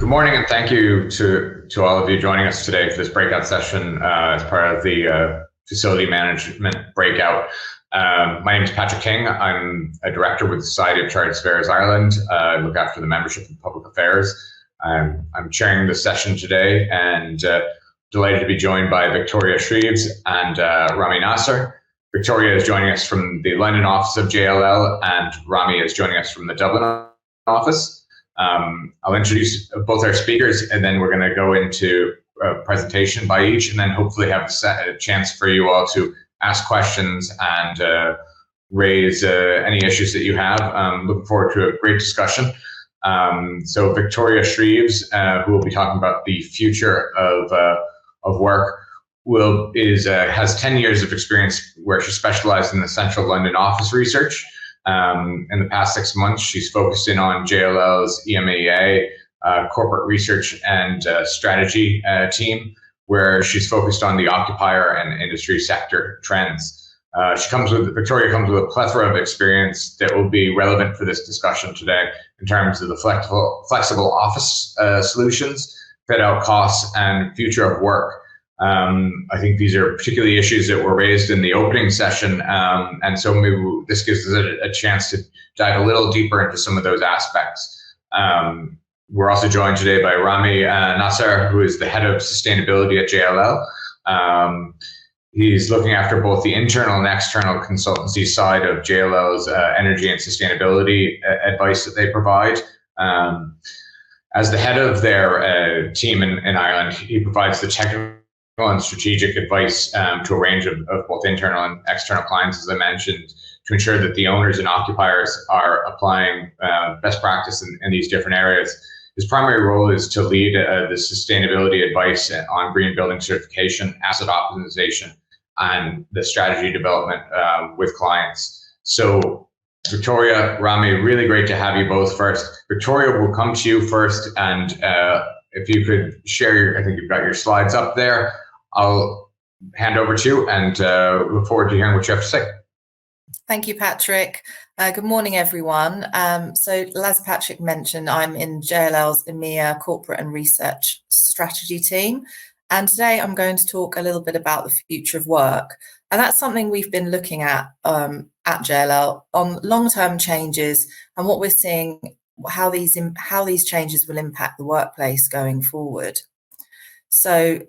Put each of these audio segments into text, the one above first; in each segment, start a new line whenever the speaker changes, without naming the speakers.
morning, and thank you to all of you joining us today for this breakout session as part of the facility management breakout. My name is Patrick King. I'm a director with the Society of Chartered Surveyors Ireland. I look after the membership and public affairs. I'm chairing the session today and delighted to be joined by Victoria Shreves and Rami Nasser. Victoria is joining us from the London office of JLL, and Rami is joining us from the Dublin office. I'll introduce both our speakers, and then we're going to go into a presentation by each, and then hopefully have a chance for you all to ask questions and raise any issues that you have. Looking forward to a great discussion. So Victoria Shreves, who will be talking about the future of work, has 10 years of experience where she specialized in the central London office research. In the past 6 months, she's focused in on JLL's EMEA corporate research and strategy team, where she's focused on the occupier and industry sector trends. Victoria comes with a plethora of experience that will be relevant for this discussion today in terms of the flexible office solutions, fit out costs, and future of work. I think these are particularly issues that were raised in the opening session, and so maybe this gives us a chance to dive a little deeper into some of those aspects. We're also joined today by Rami Nasser, who is the head of sustainability at JLL. He's looking after both the internal and external consultancy side of JLL's energy and sustainability advice that they provide. As the head of their team in Ireland, he provides the technical and strategic advice to a range of both internal and external clients, as I mentioned, to ensure that the owners and occupiers are applying best practice in these different areas. His primary role is to lead the sustainability advice on green building certification, asset optimization, and the strategy development with clients. So Victoria, Rami, really great to have you both first. Victoria, we'll come to you first, and if you could share I think you've got your slides up there. I'll hand over to you and look forward to hearing what you have to say.
Thank you, Patrick. Good morning, everyone. So as Patrick mentioned, I'm in JLL's EMEA Corporate and Research Strategy team. And today I'm going to talk a little bit about the future of work. And that's something we've been looking at JLL on long-term changes and what we're seeing, how these changes will impact the workplace going forward. So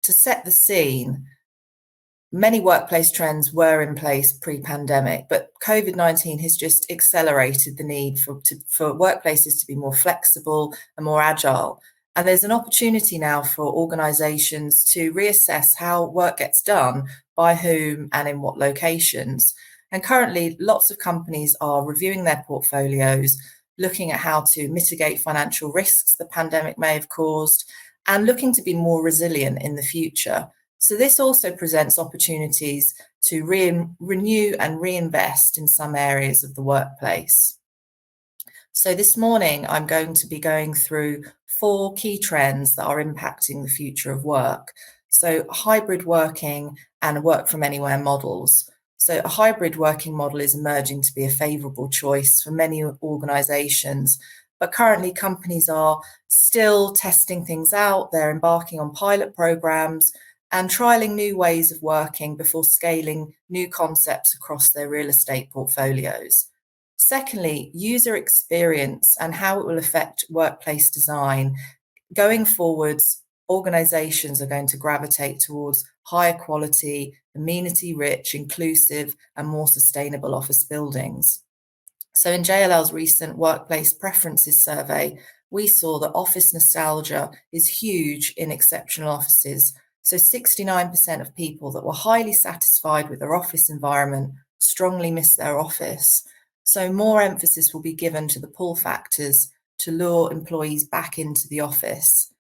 to set the scene, many workplace trends were in place pre-pandemic, but COVID-19 has just accelerated the need for workplaces to be more flexible and more agile. And there's an opportunity now for organizations to reassess how work gets done, by whom and in what locations. And currently, lots of companies are reviewing their portfolios, looking at how to mitigate financial risks the pandemic may have caused, and looking to be more resilient in the future. So this also presents opportunities to renew and reinvest in some areas of the workplace. So this morning, I'm going to be going through 4 key trends that are impacting the future of work. So hybrid working and work from anywhere models. So a hybrid working model is emerging to be a favourable choice for many organisations, but currently companies are still testing things out. They're embarking on pilot programs and trialing new ways of working before scaling new concepts across their real estate portfolios. Secondly, user experience and how it will affect workplace design. Going forwards, organizations are going to gravitate towards higher quality, amenity-rich, inclusive, and more sustainable office buildings. So in JLL's recent workplace preferences survey, we saw that office nostalgia is huge in exceptional offices. So 69% of people that were highly satisfied with their office environment strongly miss their office. So more emphasis will be given to the pull factors to lure employees back into the office.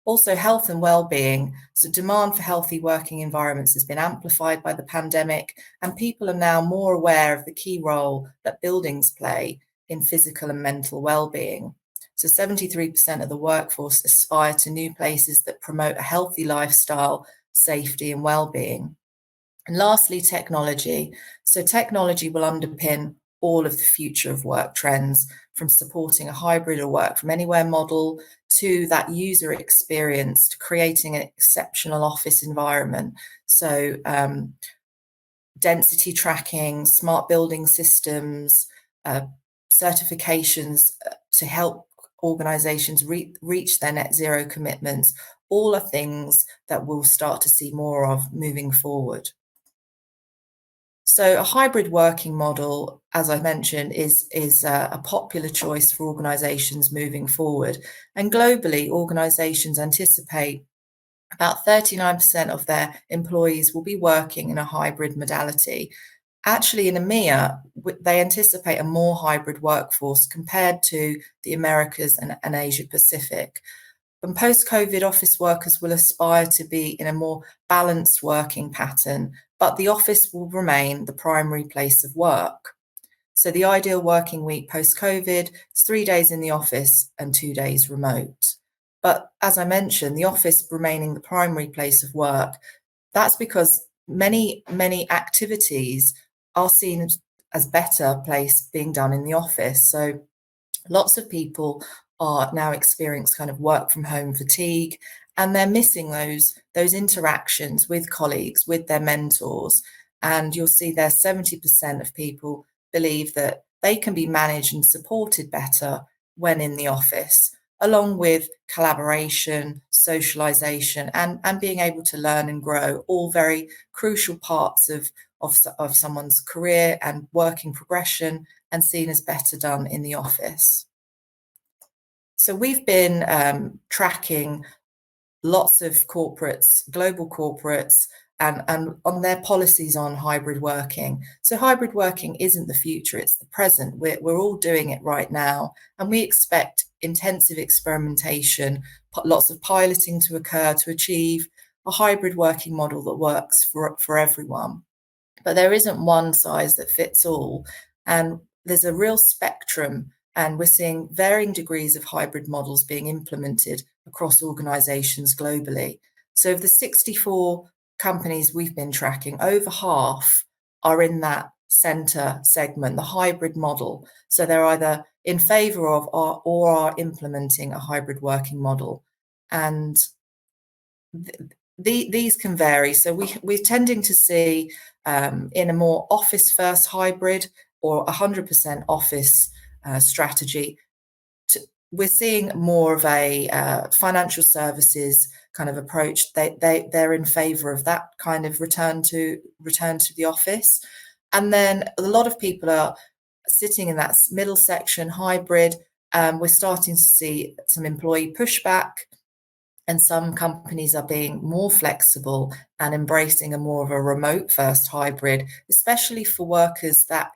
Also, health and well-being. So demand for healthy working environments has been amplified by the pandemic, and people are now more aware of the key role that buildings play in physical and mental well-being. So 73% of the workforce aspire to new places that promote a healthy lifestyle, safety, and well-being. And lastly, technology. So technology will underpin all of the future of work trends, from supporting a hybrid or work from anywhere model to that user experience, to creating an exceptional office environment. So density tracking, smart building systems, certifications to help organizations reach their net zero commitments, all are things that we'll start to see more of moving forward. So a hybrid working model, as I mentioned, is a popular choice for organizations moving forward. And globally, organizations anticipate about 39% of their employees will be working in a hybrid modality. Actually, in EMEA, they anticipate a more hybrid workforce compared to the Americas and Asia Pacific. And post-COVID, office workers will aspire to be in a more balanced working pattern, but the office will remain the primary place of work. So the ideal working week post-COVID is 3 days in the office and 2 days remote. But as I mentioned, the office remaining the primary place of work, that's because many activities are seen as better place being done in the office. So lots of people are now experiencing kind of work from home fatigue, and they're missing those interactions with colleagues, with their mentors. And you'll see there 70% of people believe that they can be managed and supported better when in the office, along with collaboration, socialization, and being able to learn and grow, all very crucial parts of someone's career and working progression, and seen as better done in the office. So we've been tracking lots of corporates, global corporates, and on their policies on hybrid working. So hybrid working isn't the future, it's the present. We're all doing it right now, and we expect intensive experimentation, lots of piloting to occur to achieve a hybrid working model that works for everyone. But there isn't one size that fits all, and there's a real spectrum, and we're seeing varying degrees of hybrid models being implemented across organizations globally. So of the 64 companies we've been tracking, over half are in that center segment, the hybrid model. So they're either in favor of or are implementing a hybrid working model. And these can vary. So we're tending to see in a more office first hybrid or 100% office strategy, we're seeing more of a financial services kind of approach. They're in favor of that kind of return to the office. And then a lot of people are sitting in that middle section, hybrid. We're starting to see some employee pushback, and some companies are being more flexible and embracing a more of a remote first hybrid, especially for workers that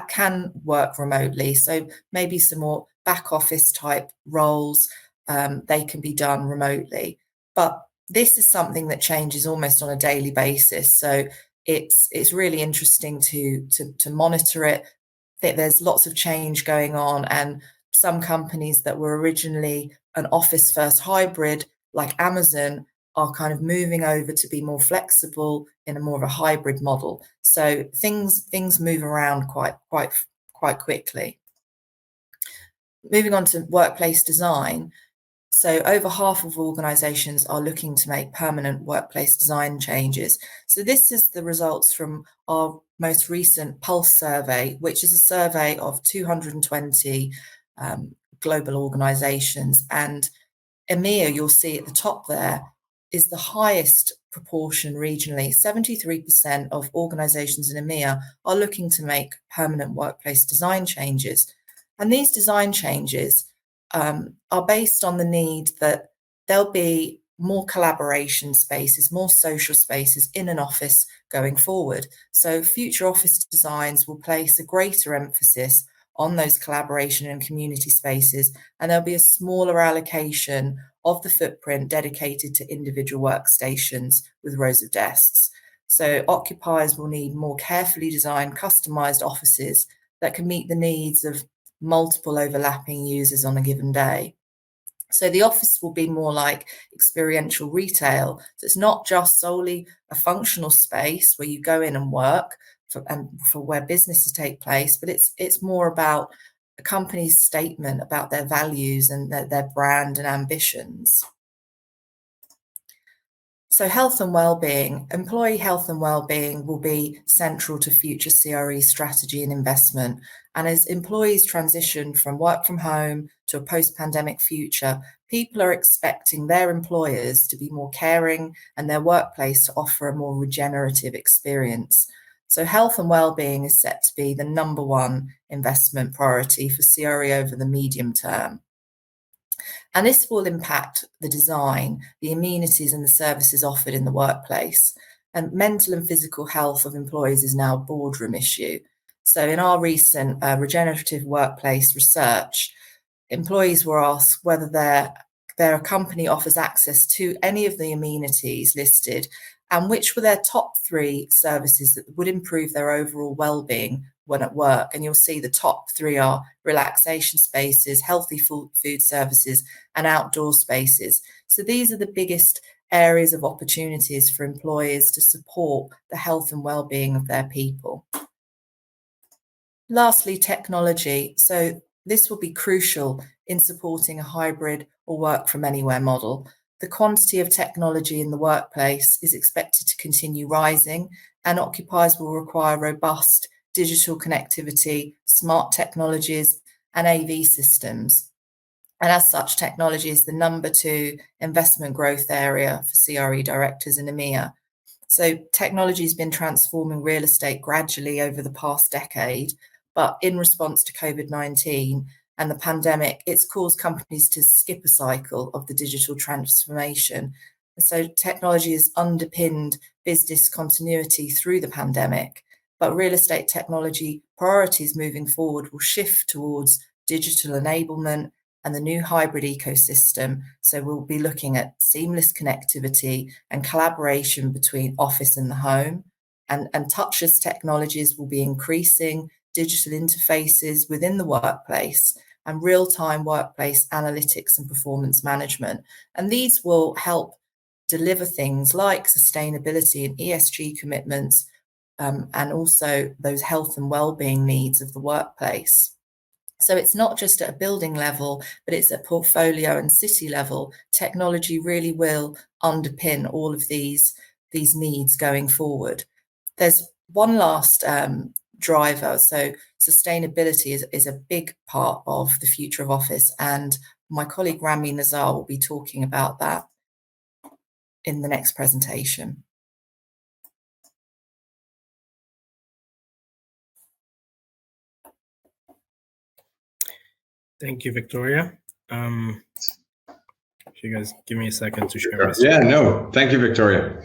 can work remotely. So maybe some more back office type roles, they can be done remotely. But this is something that changes almost on a daily basis. So it's really interesting to monitor it. There's lots of change going on, and some companies that were originally an office first hybrid, like Amazon, are kind of moving over to be more flexible in a more of a hybrid model. So things move around quite quickly. Moving on to workplace design. So over half of organizations are looking to make permanent workplace design changes. So this is the results from our most recent Pulse survey, which is a survey of 220 global organizations. And EMEA, you'll see at the top there, is the highest proportion regionally. 73% of organizations in EMEA are looking to make permanent workplace design changes. And these design changes are based on the need that there'll be more collaboration spaces, more social spaces in an office going forward. So future office designs will place a greater emphasis on those collaboration and community spaces, and there'll be a smaller allocation of the footprint dedicated to individual workstations with rows of desks. So occupiers will need more carefully designed, customized offices that can meet the needs of multiple overlapping users on a given day. So the office will be more like experiential retail. So it's not just solely a functional space where you go in and work, for where businesses take place, but it's more about a company's statement about their values and their brand and ambitions. So health and well-being, employee health and well-being will be central to future CRE strategy and investment. And as employees transition from work from home to a post-pandemic future, people are expecting their employers to be more caring and their workplace to offer a more regenerative experience. So health and well-being is set to be the #1 investment priority for CRE over the medium term. And this will impact the design, the amenities and the services offered in the workplace. And mental and physical health of employees is now a boardroom issue. So in our recent regenerative workplace research, employees were asked whether their company offers access to any of the amenities listed and which were their top 3 services that would improve their overall well-being when at work. And you'll see the top 3 are relaxation spaces, healthy food services, and outdoor spaces. So these are the biggest areas of opportunities for employers to support the health and well-being of their people. Lastly, technology. So this will be crucial in supporting a hybrid or work from anywhere model. The quantity of technology in the workplace is expected to continue rising, and occupiers will require robust digital connectivity, smart technologies, and AV systems. And as such, technology is the #2 investment growth area for CRE directors in EMEA. So technology has been transforming real estate gradually over the past decade, but in response to COVID-19 and the pandemic, it's caused companies to skip a cycle of the digital transformation. And so technology has underpinned business continuity through the pandemic, but real estate technology priorities moving forward will shift towards digital enablement and the new hybrid ecosystem. So we'll be looking at seamless connectivity and collaboration between office and the home, and touchless technologies will be increasing digital interfaces within the workplace and real-time workplace analytics and performance management. And these will help deliver things like sustainability and ESG commitments, and also those health and well-being needs of the workplace. So it's not just at a building level, but it's at portfolio and city level. Technology really will underpin all of these needs going forward. There's one last driver. So sustainability is a big part of the future of office, and my colleague Rami Nazar will be talking about that in the next presentation.
Thank you, Victoria. If you guys give me a second to share my
screen. Yeah, no, thank you, Victoria.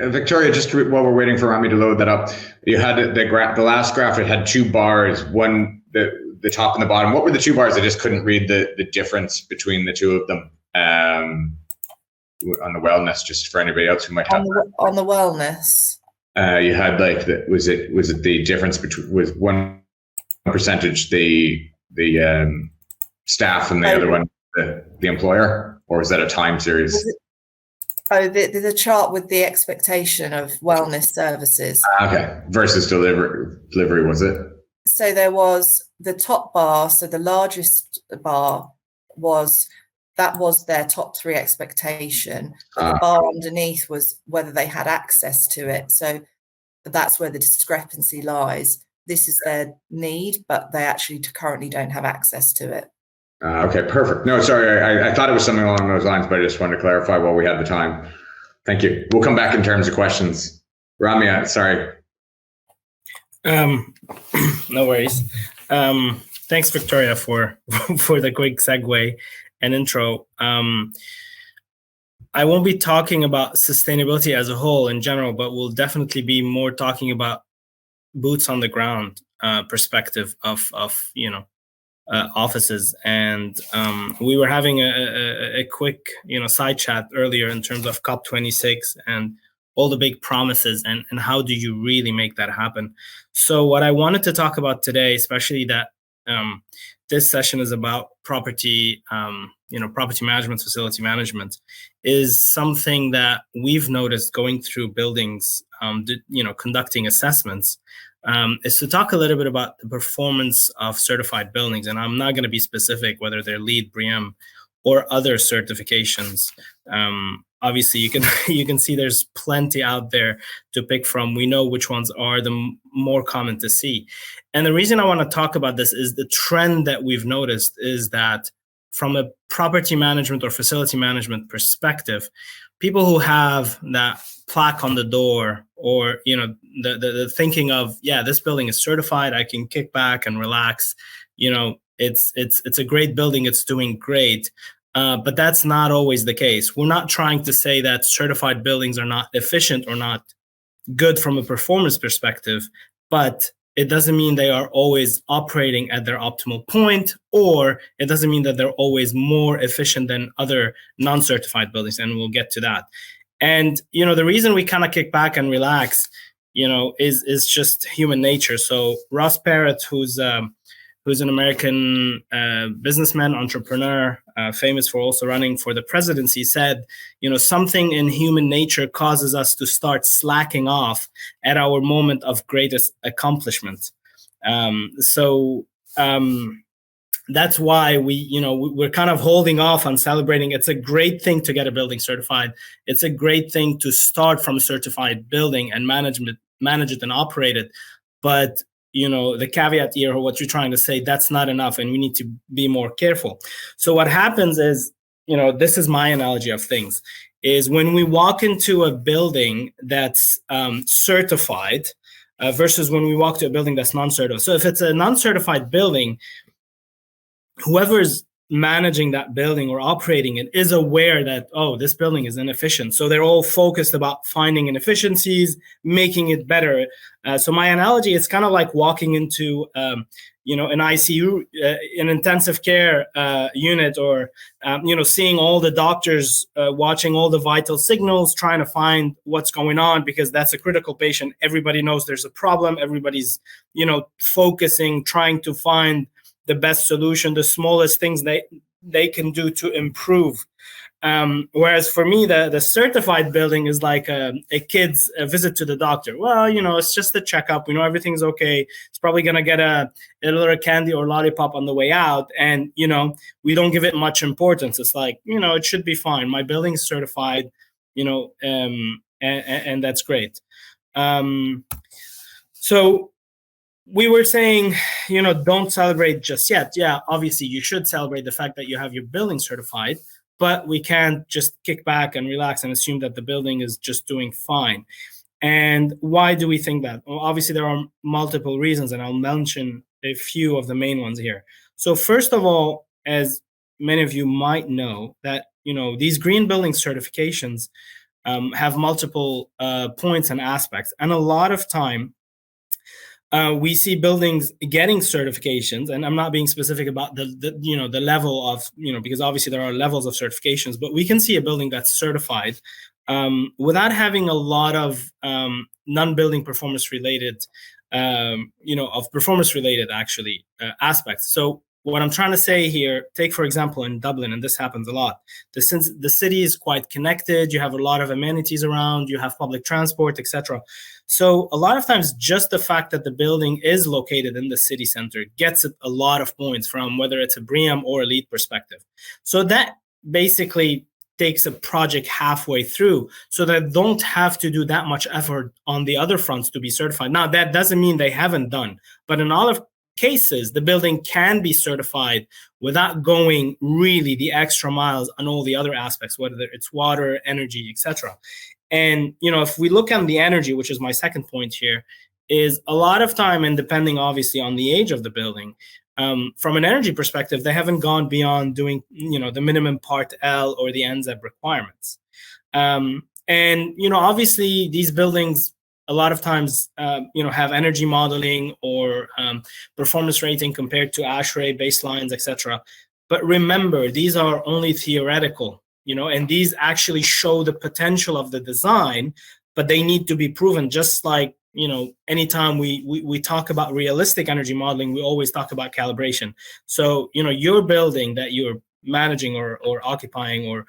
Victoria, just while we're waiting for Rami to load that up, you had the last graph. It had 2 bars, one the top and the bottom. What were the 2 bars? I just couldn't read the difference between the 2 of them on the wellness. Just for anybody else who might have
on the wellness.
You had like was it the difference between with one percentage the staff and the other one the employer, or was that a time series?
The chart with the expectation of wellness services.
Okay, versus delivery, was it?
So there was the top bar, so the largest bar was their top 3 expectation. The bar underneath was whether they had access to it. So that's where the discrepancy lies. This is their need, but they actually currently don't have access to it.
Okay, perfect. No, sorry, I thought it was something along those lines, but I just wanted to clarify while we had the time. Thank you. We'll come back in terms of questions. Rami, sorry.
No worries. Thanks, Victoria, for the quick segue and intro. I won't be talking about sustainability as a whole in general, but we'll definitely be more talking about boots on the ground perspective of offices. And we were having a quick side chat earlier in terms of COP26 and all the big promises and how do you really make that happen. So what I wanted to talk about today, especially that this session is about property, property management, facility management, is something that we've noticed going through buildings, conducting assessments, is to talk a little bit about the performance of certified buildings. And I'm not going to be specific whether they're LEED, BREEAM, or other certifications. Obviously, you can see there's plenty out there to pick from. We know which ones are the more common to see. And the reason I want to talk about this is the trend that we've noticed is that from a property management or facility management perspective, people who have that plaque on the door, or the thinking of, yeah, this building is certified, I can kick back and relax, it's a great building, it's doing great. But that's not always the case. We're not trying to say that certified buildings are not efficient or not good from a performance perspective, but it doesn't mean they are always operating at their optimal point, or it doesn't mean that they're always more efficient than other non-certified buildings, and we'll get to that. And the reason we kind of kick back and relax, is just human nature. So Ross Perot, who's an American businessman, entrepreneur, famous for also running for the presidency, said, something in human nature causes us to start slacking off at our moment of greatest accomplishment. That's why we're kind of holding off on celebrating. It's a great thing to get a building certified. It's a great thing to start from a certified building and manage it and operate it. But the caveat here, or what you're trying to say, that's not enough, and we need to be more careful. So what happens is, this is my analogy of things, is when we walk into a building that's certified versus when we walk to a building that's non-certified. So if it's a non-certified building, whoever's managing that building or operating it is aware that, oh, this building is inefficient. So they're all focused about finding inefficiencies, making it better. So my analogy is kind of like walking into, an ICU, an intensive care unit, or, seeing all the doctors watching all the vital signals, trying to find what's going on, because that's a critical patient. Everybody knows there's a problem. Everybody's, focusing, trying to find the best solution, the smallest things they can do to improve. Whereas for me, the certified building is like a kid's visit to the doctor. Well, it's just a checkup. We know everything's okay. It's probably going to get a little candy or lollipop on the way out. And, we don't give it much importance. It's like, it should be fine. My building's certified, and that's great. So we were saying, don't celebrate just yet. Yeah, obviously you should celebrate the fact that you have your building certified, but we can't just kick back and relax and assume that the building is just doing fine. And why do we think that? Well, obviously there are multiple reasons, and I'll mention a few of the main ones here. So first of all, as many of you might know, that, these green building certifications have multiple points and aspects. And a lot of time, we see buildings getting certifications, and I'm not being specific about the level of, because obviously there are levels of certifications, but we can see a building that's certified without having a lot of non-building performance related, actually aspects. So what I'm trying to say here, take for example in Dublin, and this happens a lot, since the city is quite connected, you have a lot of amenities around, you have public transport, etc. So a lot of times just the fact that the building is located in the city center gets a lot of points from whether it's a BREEAM or a LEED perspective. So that basically takes a project halfway through, so that don't have to do that much effort on the other fronts to be certified. Now, that doesn't mean they haven't done, but in all of cases, the building can be certified without going really the extra miles on all the other aspects, whether it's water, energy, etc. And, if we look on the energy, which is my second point here, is a lot of time, and depending obviously on the age of the building, from an energy perspective, they haven't gone beyond doing, the minimum Part L or the NZEB requirements. And, obviously these buildings a lot of times, have energy modeling or performance rating compared to ASHRAE baselines, etc. But remember, these are only theoretical, and these actually show the potential of the design, but they need to be proven. Just like, anytime we talk about realistic energy modeling, we always talk about calibration. So, your building that you're managing or occupying or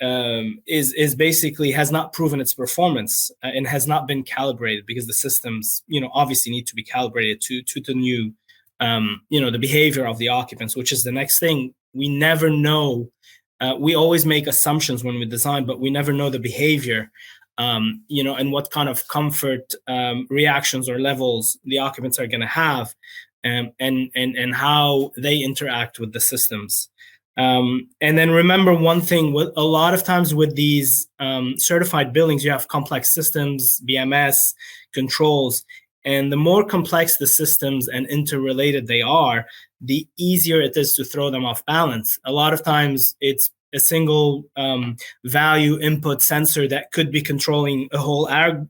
is basically has not proven its performance and has not been calibrated, because the systems, obviously need to be calibrated to the new, the behavior of the occupants, which is the next thing. We never know. We always make assumptions when we design, but we never know the behavior, and what kind of comfort reactions or levels the occupants are going to have, and how they interact with the systems. And then remember one thing, with a lot of times with these certified buildings, you have complex systems, BMS, controls, and the more complex the systems and interrelated they are, the easier it is to throw them off balance. A lot of times it's a single value input sensor that could be controlling a whole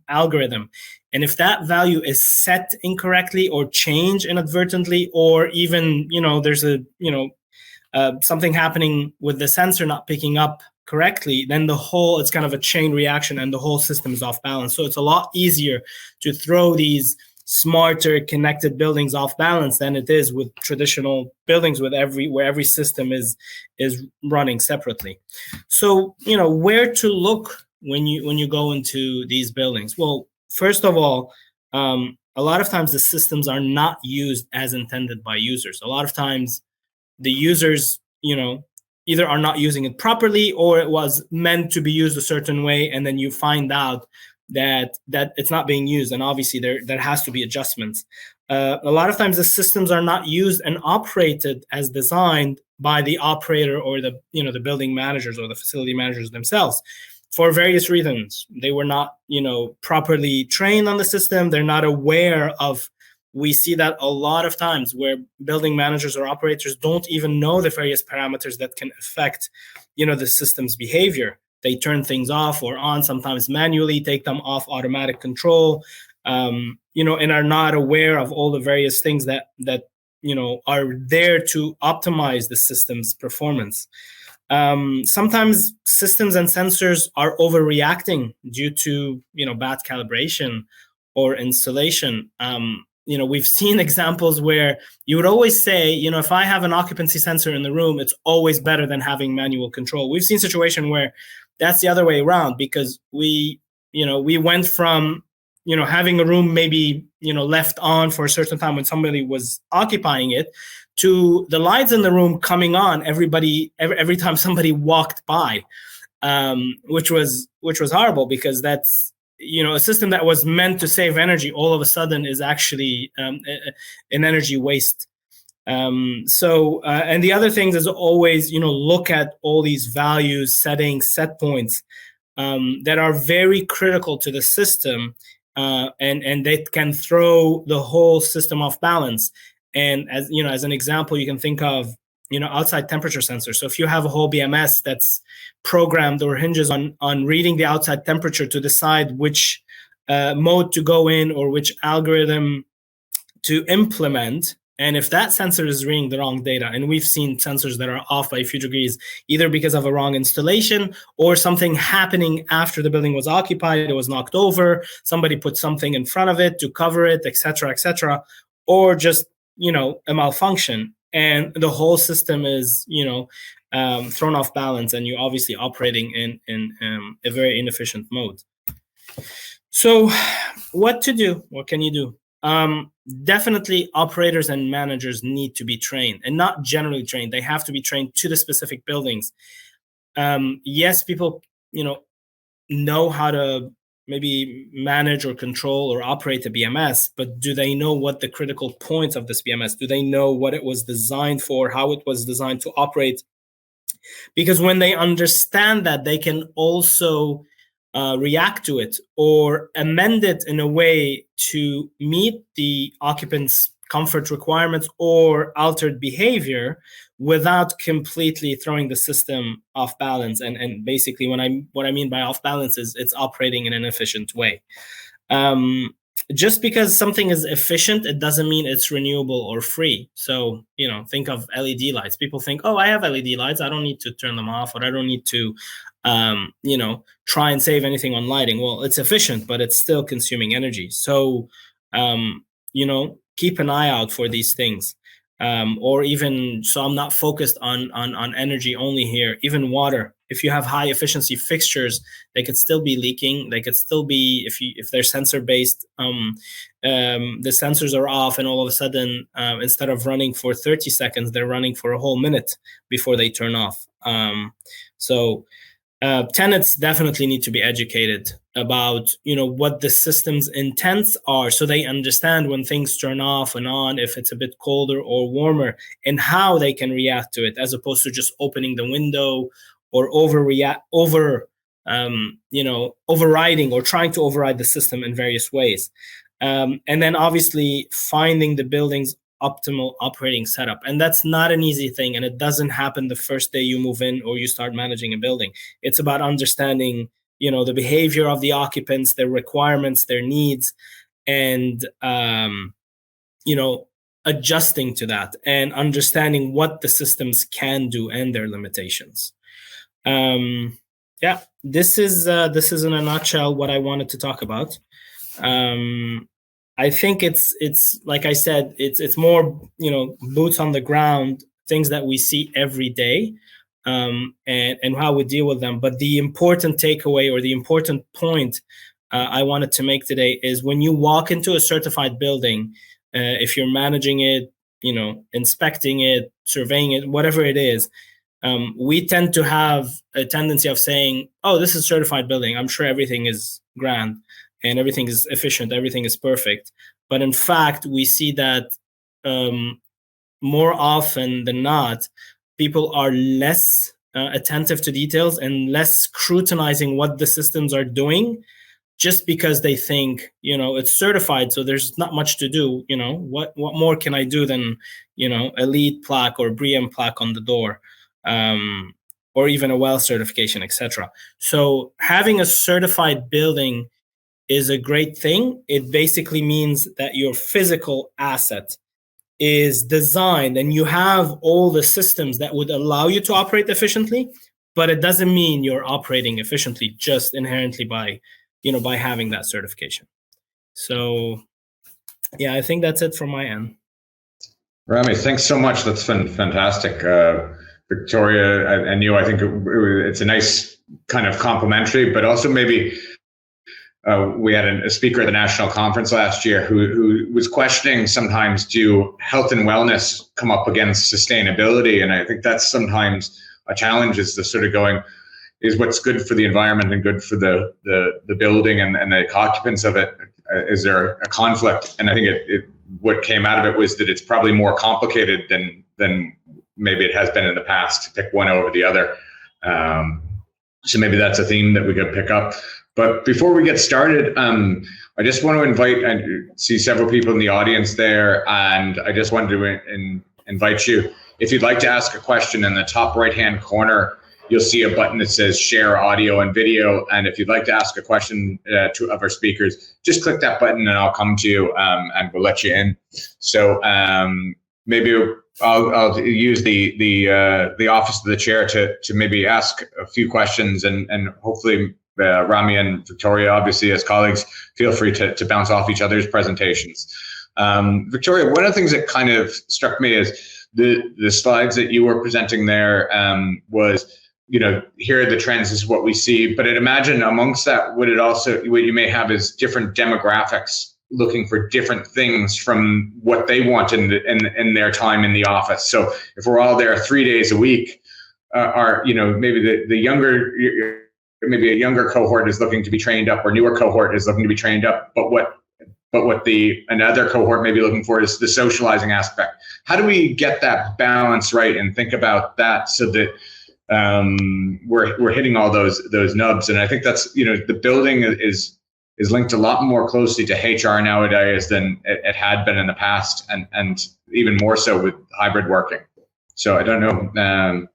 algorithm. And if that value is set incorrectly or changed inadvertently, or even, there's a, something happening with the sensor not picking up correctly, then it's kind of a chain reaction and the whole system is off balance. So it's a lot easier to throw these smarter connected buildings off balance than it is with traditional buildings where every system is running separately. So, where to look when you go into these buildings? Well, first of all, a lot of times the systems are not used as intended by users. A lot of times the users, either are not using it properly, or it was meant to be used a certain way, and then you find out that it's not being used, and obviously there has to be adjustments. A lot of times the systems are not used and operated as designed by the operator or the building managers or the facility managers themselves, for various reasons. They were not properly trained on the system. They're not aware of. We see that a lot of times where building managers or operators don't even know the various parameters that can affect, the system's behavior. They turn things off or on, sometimes manually, take them off automatic control, and are not aware of all the various things that are there to optimize the system's performance. Sometimes systems and sensors are overreacting due to, bad calibration or installation. We've seen examples where you would always say, if I have an occupancy sensor in the room, it's always better than having manual control. We've seen situation where that's the other way around, because we went from, having a room maybe, left on for a certain time when somebody was occupying it, to the lights in the room coming on every time somebody walked by, which was horrible, because that's, a system that was meant to save energy all of a sudden is actually an energy waste. And the other things is always, look at all these values, settings, set points that are very critical to the system, and they can throw the whole system off balance. And as an example, you can think of, outside temperature sensor. So if you have a whole BMS that's programmed or hinges on reading the outside temperature to decide which mode to go in or which algorithm to implement, and if that sensor is reading the wrong data, and we've seen sensors that are off by a few degrees, either because of a wrong installation or something happening after the building was occupied, it was knocked over, somebody put something in front of it to cover it, etc., or just, a malfunction, and the whole system is, thrown off balance, and you're obviously operating in a very inefficient mode. So what to do? What can you do? Definitely operators and managers need to be trained, and not generally trained. They have to be trained to the specific buildings. Yes, people, know how to maybe manage or control or operate a BMS, but do they know what the critical points of this BMS? Do they know what it was designed for, how it was designed to operate? Because when they understand that, they can also react to it or amend it in a way to meet the occupants' comfort requirements or altered behavior without completely throwing the system off balance. And basically, what I mean by off balance is it's operating in an efficient way. Just because something is efficient, it doesn't mean it's renewable or free. So, think of LED lights. People think, oh, I have LED lights, I don't need to turn them off, or I don't need to try and save anything on lighting. Well, it's efficient, but it's still consuming energy. So, keep an eye out for these things. Or even, so I'm not focused on energy only here, even water. if you have high efficiency fixtures, they could still be leaking. They could still be, if they're sensor based, the sensors are off, and all of a sudden, instead of running for 30 seconds, they're running for a whole minute before they turn off. Tenants definitely need to be educated about, what the system's intents are, so they understand when things turn off and on, if it's a bit colder or warmer, and how they can react to it, as opposed to just opening the window or overriding or trying to override the system in various ways. And then obviously finding the building's optimal operating setup. And that's not an easy thing. And it doesn't happen the first day you move in or you start managing a building. It's about understanding, the behavior of the occupants, their requirements, their needs, and, adjusting to that and understanding what the systems can do and their limitations. This is in a nutshell what I wanted to talk about. I think it's like I said, it's more, boots on the ground, things that we see every day, and how we deal with them. But the important takeaway, or the important point I wanted to make today, is when you walk into a certified building, if you're managing it, inspecting it, surveying it, whatever it is, we tend to have a tendency of saying, oh, this is a certified building, I'm sure everything is grand and everything is efficient, everything is perfect. But in fact, we see that more often than not, people are less attentive to details and less scrutinizing what the systems are doing, just because they think, it's certified, so there's not much to do. What more can I do than, a LEED plaque or BREEAM plaque on the door, or even a WELL certification, etc. So having a certified building is a great thing. It basically means that your physical asset is designed and you have all the systems that would allow you to operate efficiently, but it doesn't mean you're operating efficiently just inherently by having that certification. So yeah, I think that's it from my end.
Rami, thanks so much. That's been fantastic. Victoria and you, I think it's a nice kind of complementary, but also maybe we had a speaker at the national conference last year who was questioning, sometimes do health and wellness come up against sustainability? And I think that's sometimes a challenge, is the sort of going, is what's good for the environment and good for the building and the occupants of it, is there a conflict? And I think what came out of it was that it's probably more complicated than maybe it has been in the past to pick one over the other. So maybe that's a theme that we could pick up. But before we get started, I just want to invite, I see several people in the audience there, and I just wanted to invite you, if you'd like to ask a question, in the top right-hand corner, you'll see a button that says share audio and video. And if you'd like to ask a question of our speakers, just click that button and I'll come to you and we'll let you in. So maybe I'll use the office of the chair to maybe ask a few questions, and hopefully Rami and Victoria, obviously as colleagues, feel free to bounce off each other's presentations. Victoria, one of the things that kind of struck me is the slides that you were presenting there was, here are the trends, is what we see. But I'd imagine amongst that, what you may have is different demographics looking for different things from what they want in their time in the office. So if we're all there 3 days a week, maybe the younger, maybe a younger cohort is looking to be trained up, or newer cohort is looking to be trained up. But what another cohort may be looking for is the socializing aspect. How do we get that balance right and think about that so that we're hitting all those nubs? And I think that's, the building is linked a lot more closely to HR nowadays than it had been in the past, and even more so with hybrid working. So I don't know.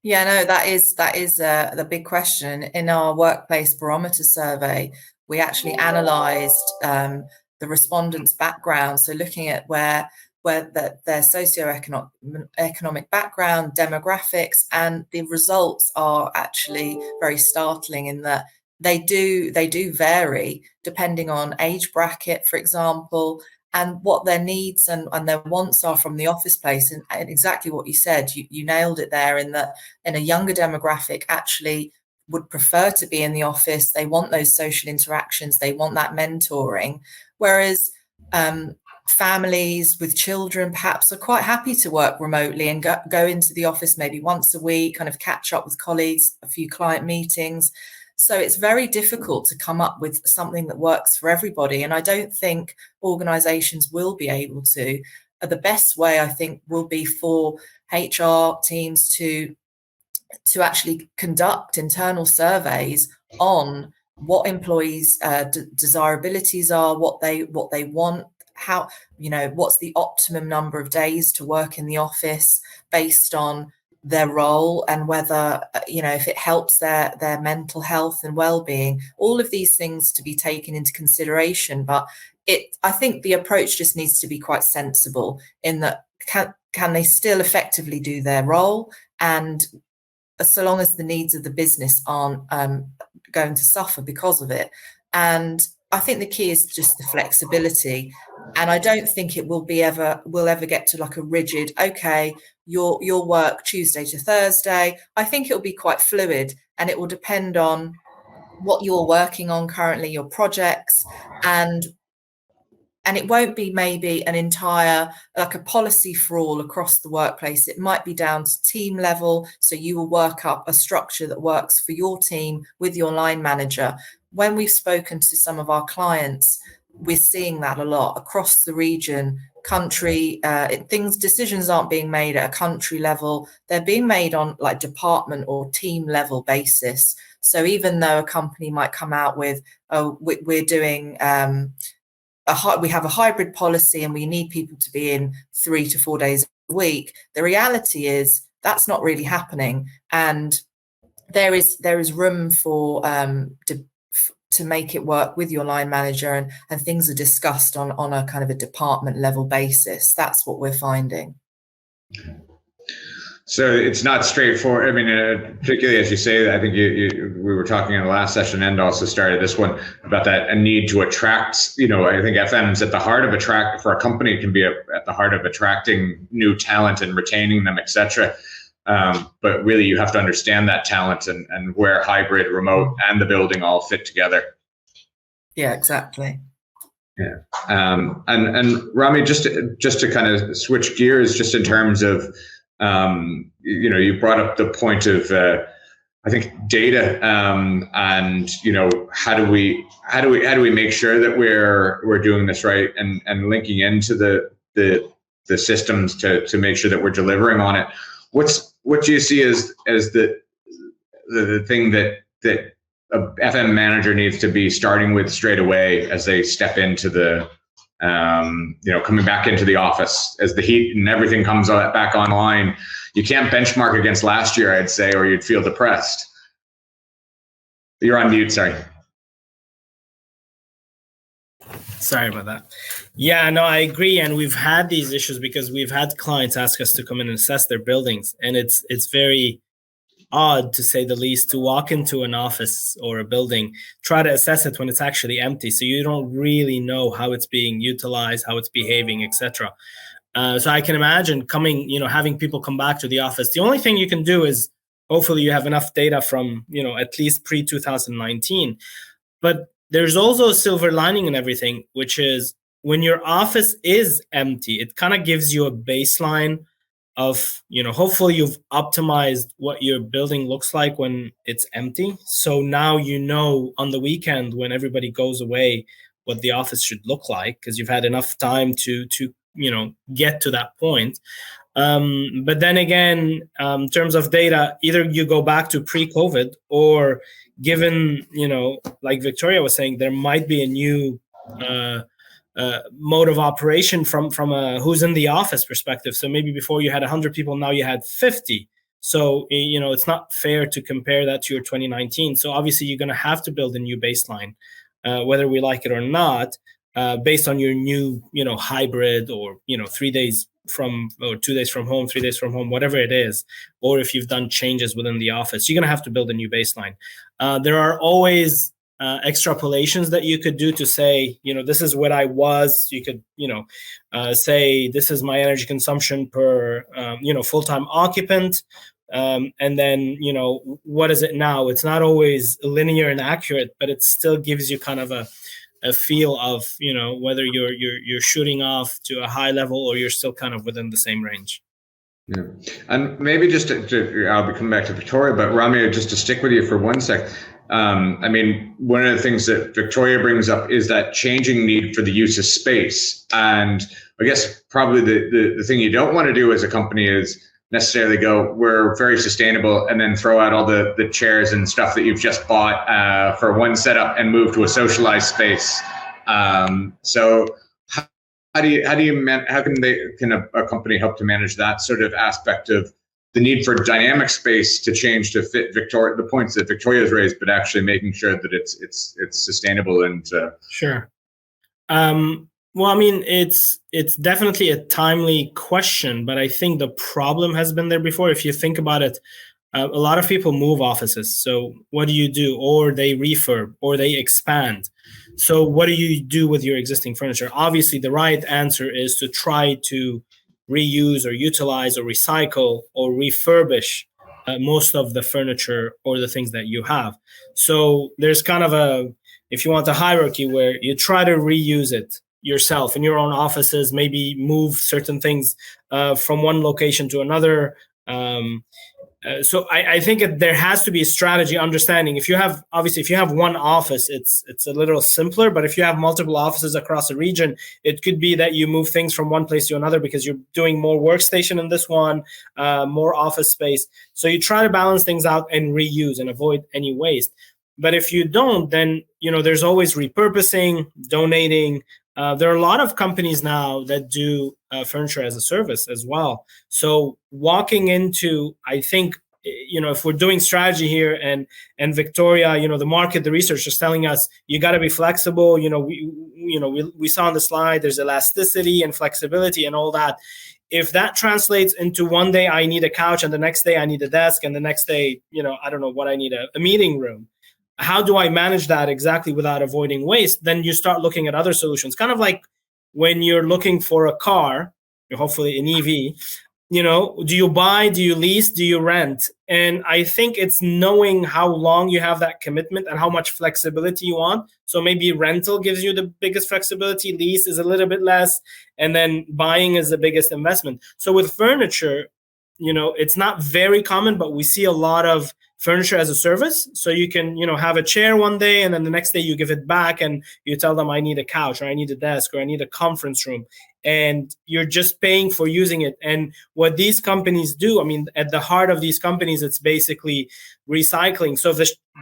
Yeah, no, that is the big question. In our workplace barometer survey, we actually analysed the respondents' background, so looking at where their socioeconomic background, demographics, and the results are actually very startling in that they do vary depending on age bracket, for example, and what their needs and their wants are from the office place. And exactly what you said, you nailed it there, in that in a younger demographic actually would prefer to be in the office. They want those social interactions, they want that mentoring, whereas families with children perhaps are quite happy to work remotely and go into the office maybe once a week, kind of catch up with colleagues, a few client meetings. So it's very difficult to come up with something that works for everybody. And I don't think organizations will be able to. The best way, I think, will be for HR teams to actually conduct internal surveys on what employees' desirabilities are, what they want, how, what's the optimum number of days to work in the office based on their role, and whether, if it helps their mental health and well-being. All of these things to be taken into consideration. But I think the approach just needs to be quite sensible, in that can they still effectively do their role, and so long as the needs of the business aren't going to suffer because of it. And I think the key is just the flexibility. And I don't think it will ever get to like a rigid, okay, you'll work Tuesday to Thursday. I think it'll be quite fluid, and it will depend on what you're working on currently, your projects, and it won't be maybe an entire, like a policy for all across the workplace. It might be down to team level. So you will work up a structure that works for your team with your line manager. When we've spoken to some of our clients, we're seeing that a lot across the region, country. Decisions aren't being made at a country level. They're being made on like department or team level basis. So even though a company might come out with, oh, we're doing, we have a hybrid policy and we need people to be in 3 to 4 days a week, the reality is that's not really happening. And there is room for to make it work with your line manager, and things are discussed on a kind of a department level basis. That's what we're finding.
So it's not straightforward. I mean, particularly as you say, I think we were talking in the last session and also started this one about that a need to attract. I think FM's at the heart of for a company, it can be at the heart of attracting new talent and retaining them, etc. But really, you have to understand that talent and where hybrid, remote, and the building all fit together. Yeah,
exactly.
Yeah, and Rami, just to kind of switch gears, just in terms of. You brought up the point of I think data, and how do we make sure that we're doing this right, and linking into the systems to make sure that we're delivering on it. What do you see as the thing that a FM manager needs to be starting with straight away as they step into the coming back into the office as the heat and everything comes back online? You can't benchmark against last year, I'd say, or you'd feel depressed. You're on mute, sorry.
Sorry about that. Yeah, no, I agree. And we've had these issues because we've had clients ask us to come in and assess their buildings. And it's very odd, to say the least, to walk into an office or a building, try to assess it when it's actually empty. So you don't really know how it's being utilized, how it's behaving, etc. So I can imagine having people come back to the office. The only thing you can do is hopefully you have enough data from, at least pre-2019. But there's also a silver lining in everything, which is when your office is empty, it kind of gives you a baseline of, hopefully you've optimized what your building looks like when it's empty. So now on the weekend when everybody goes away what the office should look like, because you've had enough time to get to that point. But then again, in terms of data, either you go back to pre-COVID, or given, like Victoria was saying, there might be a new mode of operation from a who's in the office perspective. So maybe before you had 100 people, now you had 50. So, it's not fair to compare that to your 2019. So obviously you're going to have to build a new baseline, whether we like it or not, based on your new, hybrid, or, 3 days or 2 days from home, 3 days from home, whatever it is, or if you've done changes within the office, you're going to have to build a new baseline. There are always extrapolations that you could do to say, this is what I was. You could, say this is my energy consumption per, full-time occupant. And then, what is it now? It's not always linear and accurate, but it still gives you kind of a feel of, whether you're shooting off to a high level or you're still kind of within the same range.
Yeah. And maybe just I'll be coming back to Victoria, but Rami, just to stick with you for one sec. I mean, one of the things that Victoria brings up is that changing need for the use of space. And I guess probably the thing you don't want to do as a company is necessarily go, we're very sustainable, and then throw out all the chairs and stuff that you've just bought for one setup and move to a socialized space. So how can a company help to manage that sort of aspect of the need for dynamic space to change to fit the points that Victoria's raised, but actually making sure that it's sustainable and
Sure. Well, I mean, it's definitely a timely question, but I think the problem has been there before. If you think about it, a lot of people move offices. So what do you do? Or they refurb, or they expand. So what do you do with your existing furniture? Obviously, the right answer is to try to reuse or utilize or recycle or refurbish most of the furniture or the things that you have. So there's kind of if you want, a hierarchy where you try to reuse it yourself in your own offices, maybe move certain things from one location to another. So I think there has to be a strategy understanding. If you have one office, it's a little simpler, but if you have multiple offices across a region, it could be that you move things from one place to another because you're doing more workstation in this one, more office space. So you try to balance things out and reuse and avoid any waste. But if you don't, then, there's always repurposing, donating. There are a lot of companies now that do furniture as a service as well. So walking into, I think, if we're doing strategy here and Victoria, the market, the research is telling us you got to be flexible. We saw on the slide, there's elasticity and flexibility and all that. If that translates into one day I need a couch and the next day I need a desk and the next day, I don't know what I need, a meeting room. How do I manage that exactly without avoiding waste? Then you start looking at other solutions, kind of like when you're looking for a car, hopefully an EV, do you buy, do you lease, do you rent? And I think it's knowing how long you have that commitment and how much flexibility you want. So maybe rental gives you the biggest flexibility, lease is a little bit less, and then buying is the biggest investment. So with furniture, it's not very common, but we see a lot of furniture as a service. So you can, have a chair one day and then the next day you give it back and you tell them I need a couch or I need a desk or I need a conference room, and you're just paying for using it. And what these companies do, I mean, at the heart of these companies, it's basically recycling. So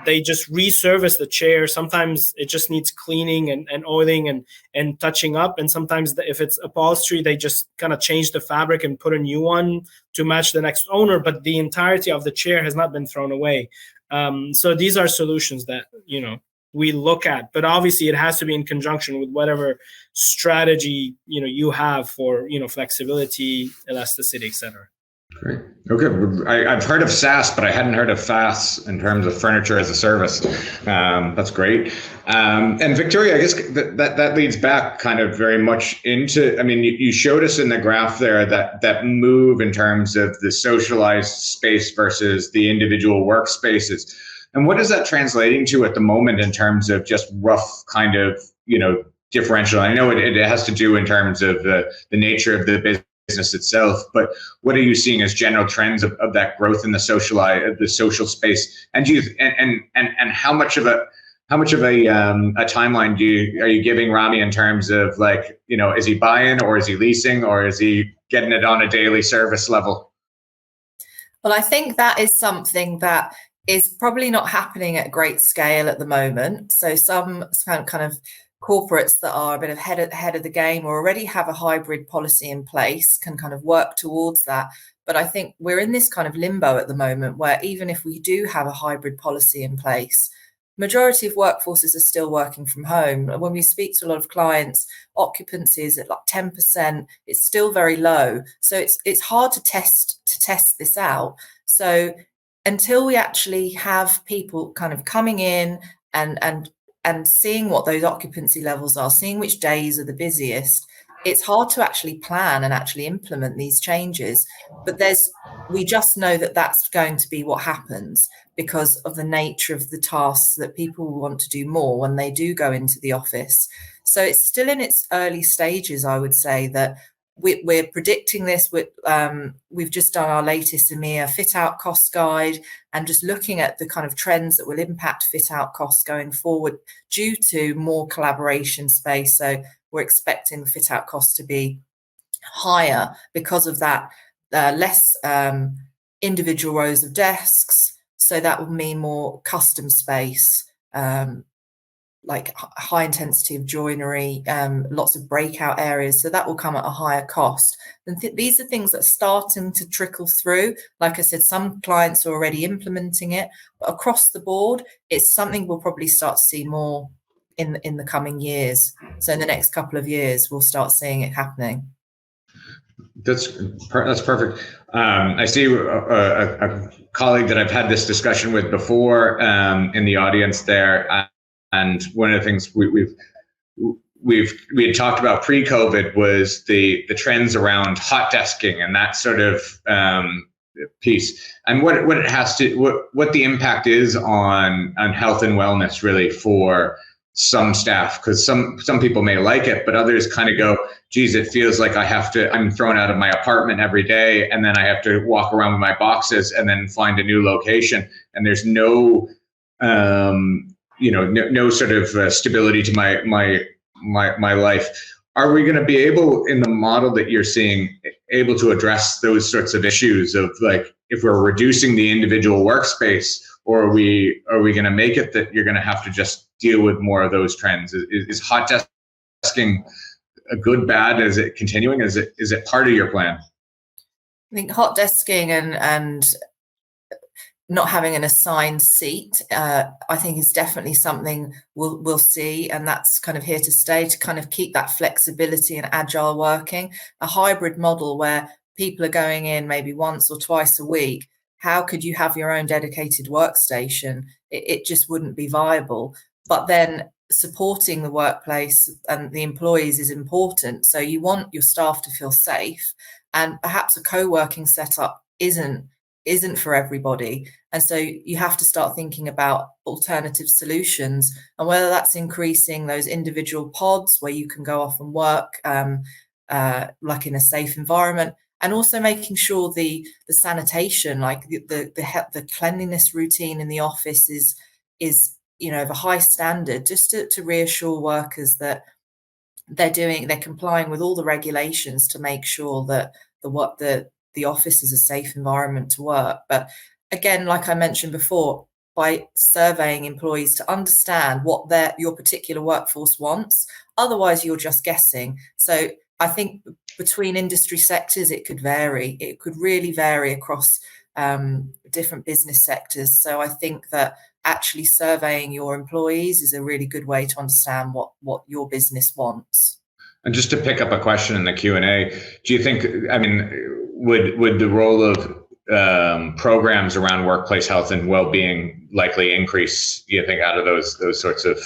they just reservice the chair. Sometimes it just needs cleaning and oiling and touching up. And sometimes if it's upholstery, they just kind of change the fabric and put a new one to match the next owner. But the entirety of the chair has not been thrown away. So these are solutions that, we look at, but obviously it has to be in conjunction with whatever strategy, you have for, flexibility, elasticity, etc.
Great. Okay. I've heard of SaaS, but I hadn't heard of FaaS in terms of furniture as a service. That's great. And Victoria, I guess that leads back kind of very much into, I mean, you showed us in the graph there that move in terms of the socialized space versus the individual workspaces. And what is that translating to at the moment in terms of just rough kind of, differential? I know it has to do in terms of the nature of the business itself, but what are you seeing as general trends of that growth in the social space? And how much of a timeline are you giving Rami in terms of, like, is he buying or is he leasing or is he getting it on a daily service level?
Well, I think that is something that is probably not happening at great scale at the moment. So some kind of corporates that are a bit ahead of the game or already have a hybrid policy in place can kind of work towards that. But I think we're in this kind of limbo at the moment where even if we do have a hybrid policy in place, majority of workforces are still working from home. When we speak to a lot of clients, occupancy is at like 10%. It's still very low. So it's hard to test this out. So until we actually have people kind of coming in and and seeing what those occupancy levels are, seeing which days are the busiest, it's hard to actually plan and actually implement these changes. But we just know that that's going to be what happens because of the nature of the tasks that people want to do more when they do go into the office. So it's still in its early stages, I would say, that we're predicting this. We've just done our latest EMEA fit out cost guide and just looking at the kind of trends that will impact fit out costs going forward due to more collaboration space. So we're expecting fit out costs to be higher because of that, less individual rows of desks. So that will mean more custom space, like high intensity of joinery, lots of breakout areas. So that will come at a higher cost. And these are things that are starting to trickle through. Like I said, some clients are already implementing it, but across the board, it's something we'll probably start to see more in the coming years. So in the next couple of years, we'll start seeing it happening.
That's perfect. I see a colleague that I've had this discussion with before in the audience there, and one of the things we had talked about pre-COVID was the trends around hot desking and that sort of piece, and what it has to what the impact is on health and wellness really for some staff, because some people may like it, but others kind of go, geez, it feels like I'm thrown out of my apartment every day, and then I have to walk around with my boxes and then find a new location, and there's no no sort of stability to my life. Are we going to be able, in the model that you're seeing, able to address those sorts of issues of, like, if we're reducing the individual workspace, or are we going to make it that you're going to have to just deal with more of those trends? Is hot desking a good, bad? Is it continuing? Is it part of your plan?
I think hot desking and not having an assigned seat, I think is definitely something we'll see, and that's kind of here to stay, to kind of keep that flexibility and agile working. A hybrid model where people are going in maybe once or twice a week. How could you have your own dedicated workstation? It just wouldn't be viable. But then supporting the workplace and the employees is important. So you want your staff to feel safe, and perhaps a co-working setup isn't for everybody. And so you have to start thinking about alternative solutions, and whether that's increasing those individual pods where you can go off and work like in a safe environment, and also making sure the sanitation, like the cleanliness routine in the office is of a high standard, just to reassure workers that they're complying with all the regulations to make sure that the office is a safe environment to work. But again, like I mentioned before, by surveying employees to understand what your particular workforce wants, otherwise you're just guessing. So I think between industry sectors, it could vary. It could really vary across different business sectors. So I think that actually surveying your employees is a really good way to understand what your business wants.
And just to pick up a question in the Q&A, do you think, would the role of programs around workplace health and well-being likely increase, you think, out of those sorts of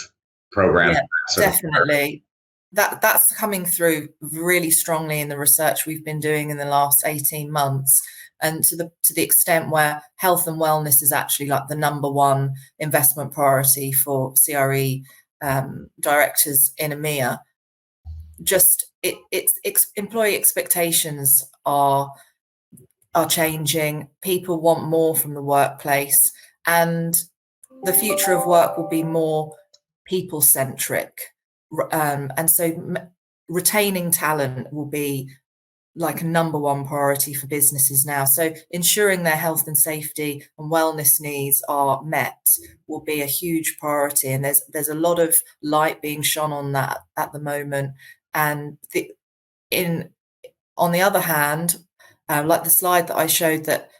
programs?
Yeah, definitely. That's coming through really strongly in the research we've been doing in the last 18 months. And to the extent where health and wellness is actually like the number one investment priority for CRE directors in EMEA. Just employee expectations are changing. People want more from the workplace, and the future of work will be more people centric. And so retaining talent will be like a number one priority for businesses now. So ensuring their health and safety and wellness needs are met will be a huge priority. And there's a lot of light being shone on that at the moment. And on the other hand, like the slide that I showed, that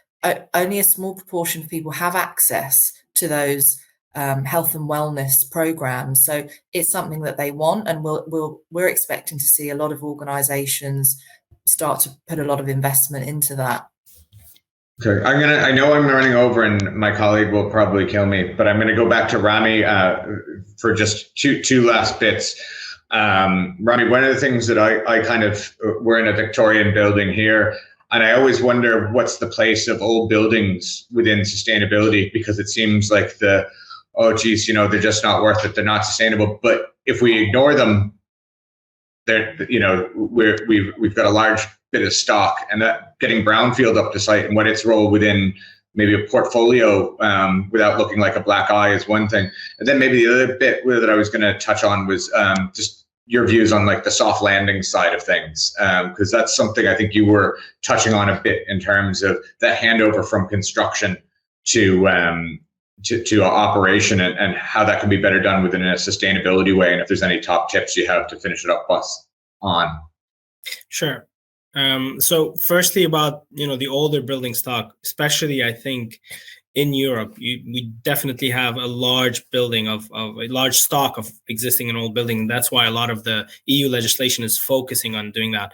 only a small proportion of people have access to those health and wellness programs. So it's something that they want, and we're expecting to see a lot of organizations start to put a lot of investment into that.
Okay, I know I'm running over and my colleague will probably kill me, but I'm gonna go back to Rami for just two last bits. Rami, one of the things that I kind of, we're in a Victorian building here, and I always wonder what's the place of old buildings within sustainability, because it seems like oh geez, they're just not worth it, they're not sustainable. But if we ignore them, we've got a large bit of stock, and that getting brownfield up to site and what its role within maybe a portfolio without looking like a black eye is one thing. And then maybe the other bit that I was going to touch on was just your views on like the soft landing side of things, because that's something I think you were touching on a bit in terms of that handover from construction to operation, and how that can be better done within a sustainability way, and if there's any top tips you have to finish it up on.
Sure. So firstly, about the older building stock, especially I think in Europe, we definitely have a large building of a large stock of existing and old building. That's why a lot of the EU legislation is focusing on doing that.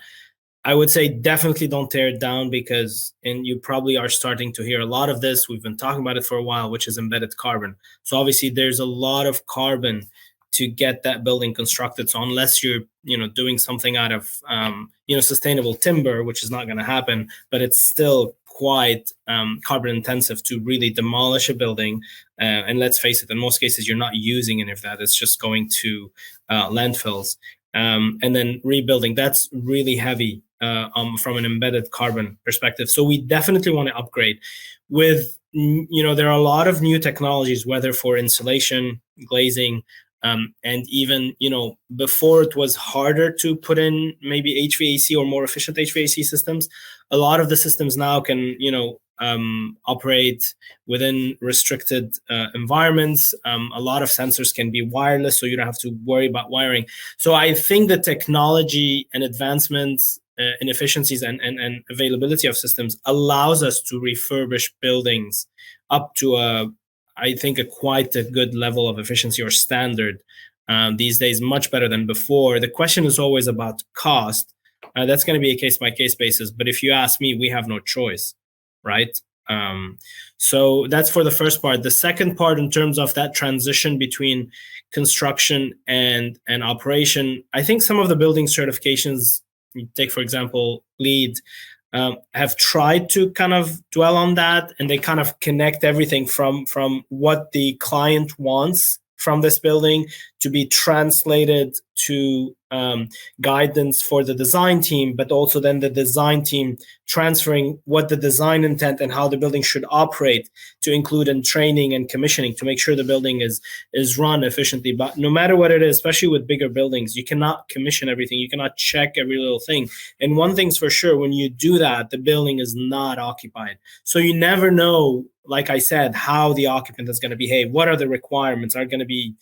I would say definitely don't tear it down, because, and you probably are starting to hear a lot of this, we've been talking about it for a while, which is embedded carbon. So obviously there's a lot of carbon to get that building constructed. So unless you're doing something out of sustainable timber, which is not going to happen, but it's still quite carbon intensive to really demolish a building. And let's face it, in most cases, you're not using any of that. It's just going to landfills. And then rebuilding, that's really heavy from an embedded carbon perspective. So we definitely want to upgrade with, there are a lot of new technologies, whether for insulation, glazing, and even, before it was harder to put in maybe HVAC or more efficient HVAC systems. A lot of the systems now can, operate within restricted environments. A lot of sensors can be wireless, so you don't have to worry about wiring. So I think the technology and advancements in efficiencies and availability of systems allows us to refurbish buildings up to I think quite a good level of efficiency or standard these days, much better than before. The question is always about cost. That's going to be a case-by-case basis. But if you ask me, we have no choice, right? So that's for the first part. The second part, in terms of that transition between construction and operation, I think some of the building certifications, you take, for example, LEED, have tried to kind of dwell on that, and they kind of connect everything from what the client wants from this building to be translated to guidance for the design team, but also then the design team transferring what the design intent and how the building should operate to include in training and commissioning to make sure the building is run efficiently. But no matter what it is, especially with bigger buildings, you cannot commission everything. You cannot check every little thing. And one thing's for sure, when you do that, the building is not occupied. So you never know, like I said, how the occupant is going to behave. What are the requirements are going to be?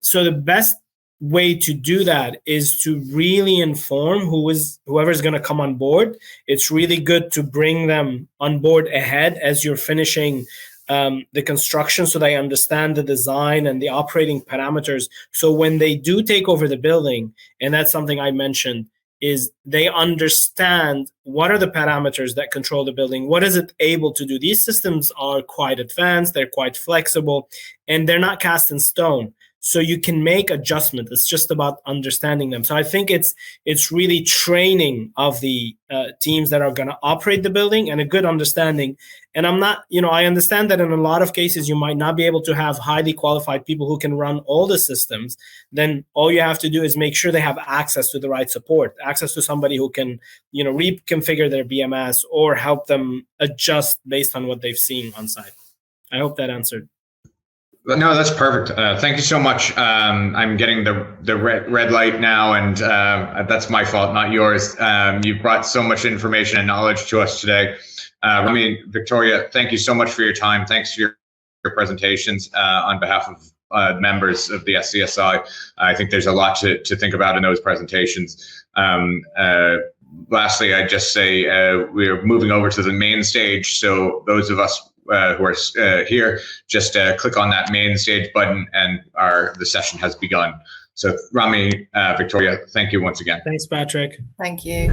So the best way to do that is to really inform whoever's going to come on board. It's really good to bring them on board ahead as you're finishing the construction, so they understand the design and the operating parameters. So when they do take over the building, and that's something I mentioned, is they understand what are the parameters that control the building, what is it able to do. These systems are quite advanced, they're quite flexible, and they're not cast in stone. So you can make adjustments. It's just about understanding them. So I think it's really training of the teams that are going to operate the building and a good understanding. And I'm not, I understand that in a lot of cases, you might not be able to have highly qualified people who can run all the systems. Then all you have to do is make sure they have access to the right support, access to somebody who can, reconfigure their BMS or help them adjust based on what they've seen on site. I hope that answered.
No, that's perfect. Thank you so much. I'm getting the red light now, and that's my fault, not yours. You've brought so much information and knowledge to us today. Victoria, thank you so much for your time. Thanks for your presentations on behalf of members of the SCSI. I think there's a lot to think about in those presentations. Lastly, I'd just say we're moving over to the main stage. So those of us who are here, just click on that main stage button, and the session has begun. So Rami, Victoria, thank you once again.
Thanks, Patrick.
Thank you.